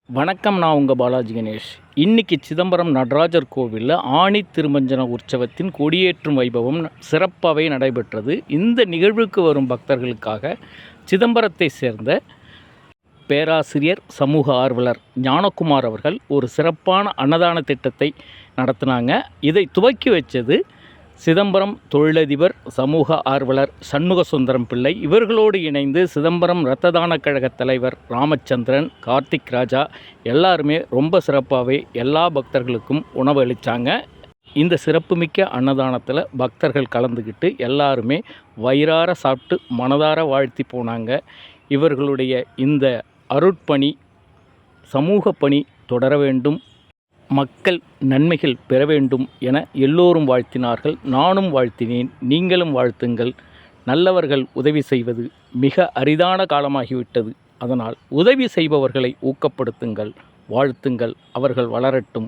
வணக்கம், நான் உங்கள் பாலாஜி கணேஷ். இன்றைக்கி சிதம்பரம் நடராஜர் கோவிலில் ஆணி திருமஞ்சன உற்சவத்தின் கொடியேற்றும் வைபவம் சிறப்பாகவே நடைபெற்றது. இந்த நிகழ்வுக்கு வரும் பக்தர்களுக்காக சிதம்பரத்தை சேர்ந்த பேராசிரியர், சமூக ஆர்வலர் ஞானகுமார் அவர்கள் ஒரு சிறப்பான அன்னதான திட்டத்தை நடத்தினாங்க. இதை துவக்கி வச்சது சிதம்பரம் தொழிலதிபர், சமூக ஆர்வலர் சண்முக சுந்தரம் பிள்ளை. இவர்களோடு இணைந்து சிதம்பரம் இரத்த தான கழக தலைவர் ராமச்சந்திரன், கார்த்திக் ராஜா எல்லாருமே ரொம்ப சிறப்பாகவே எல்லா பக்தர்களுக்கும் உணவு அளித்தாங்க. இந்த சிறப்புமிக்க அன்னதானத்தில் பக்தர்கள் கலந்துக்கிட்டு எல்லாருமே வயிறார சாப்பிட்டு மனதார வாழ்த்தி போனாங்க. இவர்களுடைய இந்த அருட்பணி, சமூக பணி தொடர வேண்டும், மக்கள் நன்மைகள் பெற வேண்டும் என எல்லோரும் வாழ்த்தினார்கள். நானும் வாழ்த்தினேன், நீங்களும் வாழ்த்துங்கள். நல்லவர்கள் உதவி செய்வது மிக அரிதான காலமாகிவிட்டது. அதனால் உதவி செய்பவர்களை ஊக்கப்படுத்துங்கள், வாழ்த்துங்கள். அவர்கள் வளரட்டும்.